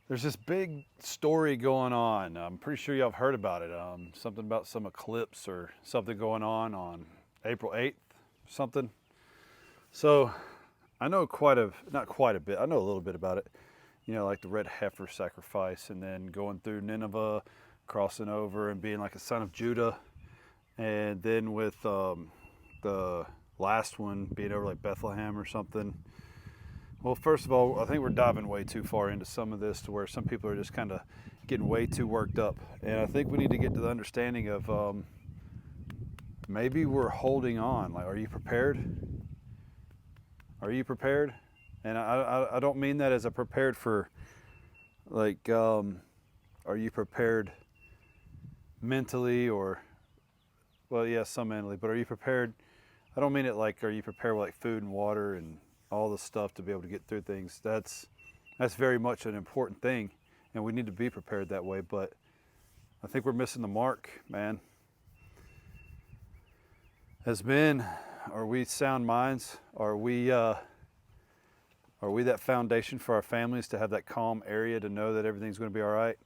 There's this big story going on. I'm pretty sure y'all have heard about it. Something about some eclipse or something going on April 8th, something. So I know not quite a bit. I know a little bit about it. You know, like the red heifer sacrifice, and then going through Nineveh, crossing over and being like a son of Judah, and then with the last one being over like Bethlehem or something. Well, first of all, I think we're diving way too far into some of this to where some people are just kind of getting way too worked up. And I think we need to get to the understanding of maybe we're holding on. Like, are you prepared? Are you prepared? And I don't mean that as a prepared for, like, are you prepared mentally or, well, yeah, some mentally, but are you prepared? I don't mean it like, are you prepared with like food and water and all the stuff to be able to get through things. That's very much an important thing, and we need to be prepared that way. But I think we're missing the mark, man. As men, are we sound minds? Are we that foundation for our families to have that calm area to know that everything's going to be all right,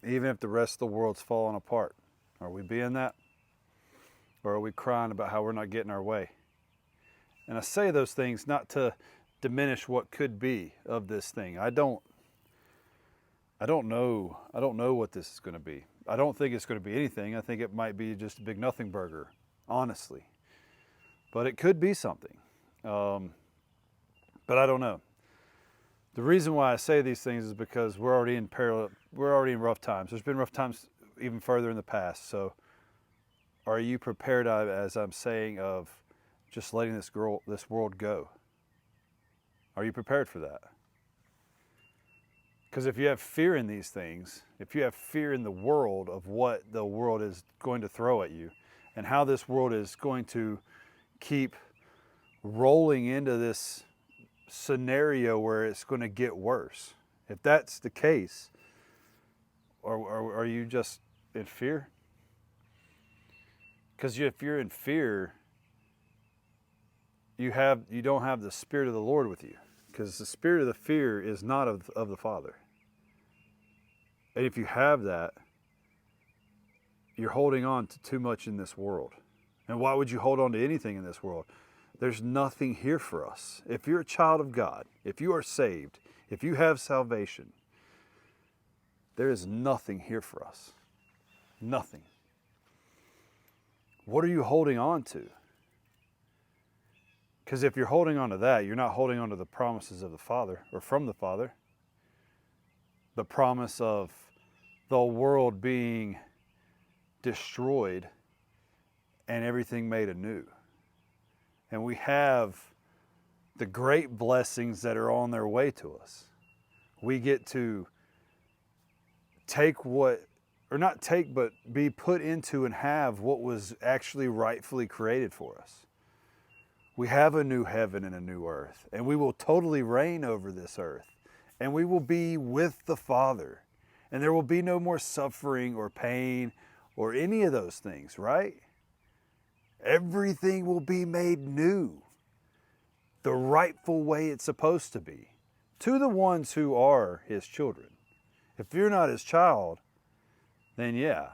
even if the rest of the world's falling apart? Are we being that, or are we crying about how we're not getting our way? And I say those things not to diminish what could be of this thing. I don't know what this is going to be. I don't think it's going to be anything. I think it might be just a big nothing burger, honestly. But it could be something. But I don't know. The reason why I say these things is because we're already in rough times. There's been rough times even further in the past. So are you prepared, as I'm saying, of just letting this world go? Are you prepared for that? Because if you have fear in these things, if you have fear in the world of what the world is going to throw at you and how this world is going to keep rolling into this scenario where it's going to get worse, if that's the case, are you just in fear? Because if you're in fear, you don't have the Spirit of the Lord with you, because the spirit of the fear is not of the Father. And if you have that, you're holding on to too much in this world. And why would you hold on to anything in this world? There's nothing here for us. If you're a child of God, if you are saved, if you have salvation, there is nothing here for us. Nothing. What are you holding on to? Because if you're holding on to that, you're not holding on to the promises of the Father or from the Father. The promise of the world being destroyed and everything made anew. And we have the great blessings that are on their way to us. We get to be put into and have what was actually rightfully created for us. We have a new heaven and a new earth, and we will totally reign over this earth, and we will be with the Father, and there will be no more suffering or pain or any of those things, right? Everything will be made new, the rightful way it's supposed to be, to the ones who are His children. If you're not His child, then yeah,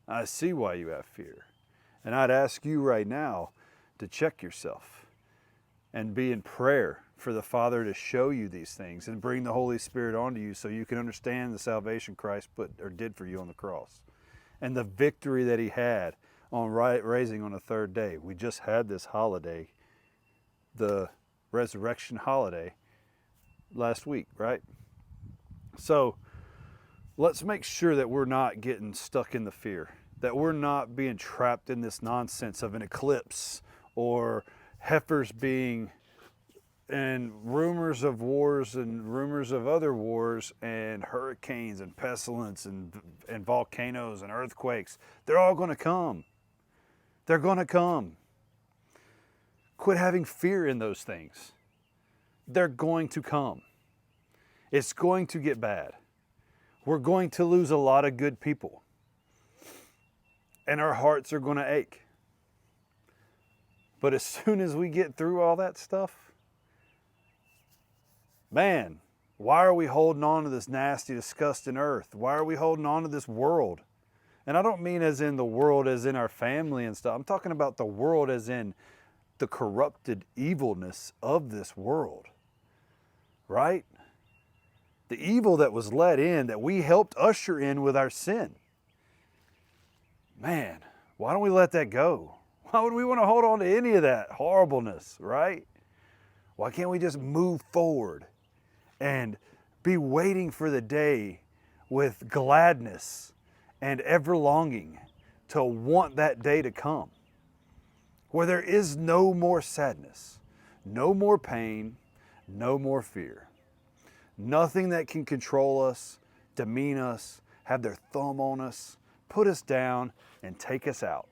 I see why you have fear. And I'd ask you right now to check yourself and be in prayer for the Father to show you these things and bring the Holy Spirit onto you so you can understand the salvation Christ did for you on the cross and the victory that He had on raising on the third day. We just had this holiday, the resurrection holiday, last week, right? So let's make sure that we're not getting stuck in the fear, that we're not being trapped in this nonsense of an eclipse or heifers being, and rumors of wars and rumors of other wars and hurricanes and pestilence and volcanoes and earthquakes. They're all going to come. They're going to come. Quit having fear in those things. They're going to come. It's going to get bad. We're going to lose a lot of good people. And our hearts are going to ache. But as soon as we get through all that stuff, man, Why are we holding on to this nasty, disgusting earth? Why are we holding on to this world? And I don't mean as in the world as in our family and stuff. I'm talking about the world as in the corrupted evilness of this world, right? The evil that was let in, that we helped usher in with our sin. Man, why don't we let that go? Why would we want to hold on to any of that horribleness, right? Why can't we just move forward and be waiting for the day with gladness and ever longing to want that day to come, where there is no more sadness, no more pain, no more fear. Nothing that can control us, demean us, have their thumb on us, put us down, and take us out.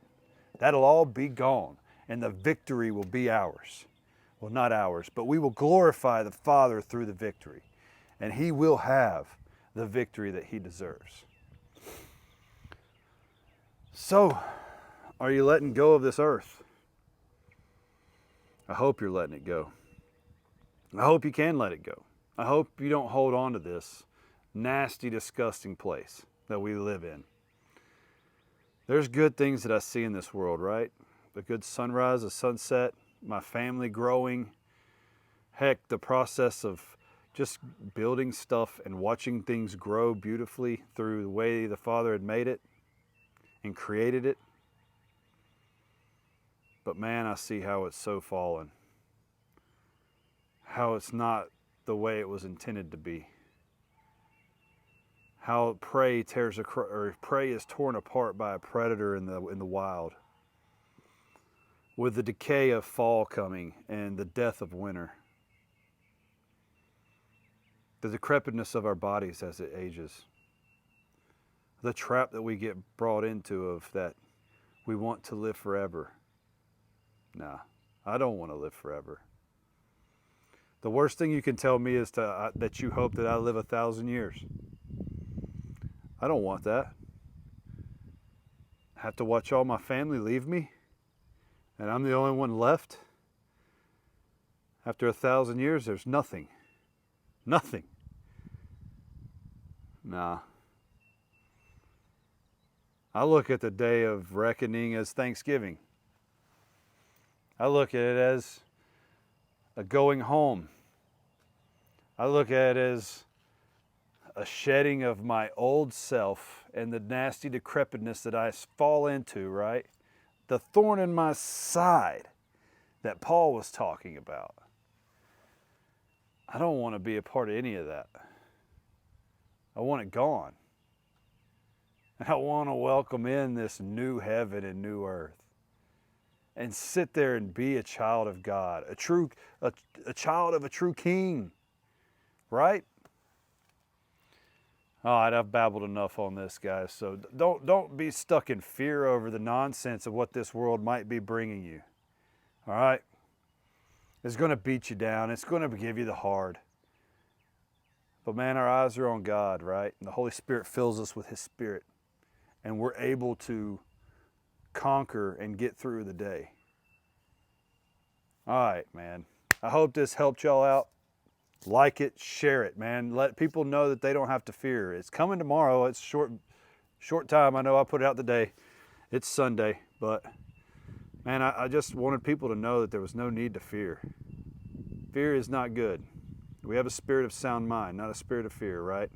That'll all be gone, and the victory will be ours. Well, not ours, but we will glorify the Father through the victory, and He will have the victory that He deserves. So, are you letting go of this earth? I hope you're letting it go. I hope you can let it go. I hope you don't hold on to this nasty, disgusting place that we live in. There's good things that I see in this world, right? A good sunrise, a sunset, my family growing. Heck, the process of just building stuff and watching things grow beautifully through the way the Father had made it and created it. But man, I see how it's so fallen. How it's not the way it was intended to be. How prey is torn apart by a predator in the wild. With the decay of fall coming and the death of winter. The decrepitness of our bodies as it ages. The trap that we get brought into of that we want to live forever. Nah, I don't want to live forever. The worst thing you can tell me is that you hope that I live 1,000 years. I don't want that. I have to watch all my family leave me, and I'm the only one left. After 1,000 years, there's nothing. Nothing. Nah. I look at the day of reckoning as Thanksgiving. I look at it as a going home. I look at it as a shedding of my old self and the nasty decrepitness that I fall into, right? The thorn in my side that Paul was talking about. I don't want to be a part of any of that. I want it gone. And I want to welcome in this new heaven and new earth. And sit there and be a child of God, a child of a true king, right? All right, I've babbled enough on this, guys. So don't be stuck in fear over the nonsense of what this world might be bringing you. All right? It's going to beat you down. It's going to give you the hard. But man, our eyes are on God, right? And the Holy Spirit fills us with His Spirit. And we're able to conquer and get through the day. All right, man. I hope this helped y'all out. Like it, share it, man. Let people know that they don't have to fear. It's coming tomorrow. It's short time. I know I put it out today. It's Sunday, but man, I just wanted people to know that there was no need to fear. Fear is not good. We have a spirit of sound mind, not a spirit of fear, right?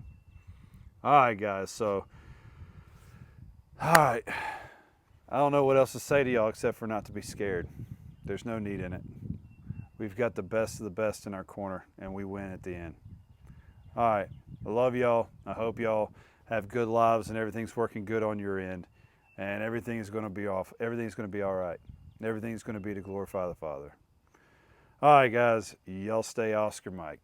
All right, guys. So, all right. I don't know what else to say to y'all except for not to be scared. There's no need in it. We've got the best of the best in our corner, and we win at the end. All right. I love y'all. I hope y'all have good lives and everything's working good on your end. And everything's going to be all right. Everything's going to be to glorify the Father. All right, guys. Y'all stay Oscar Mike.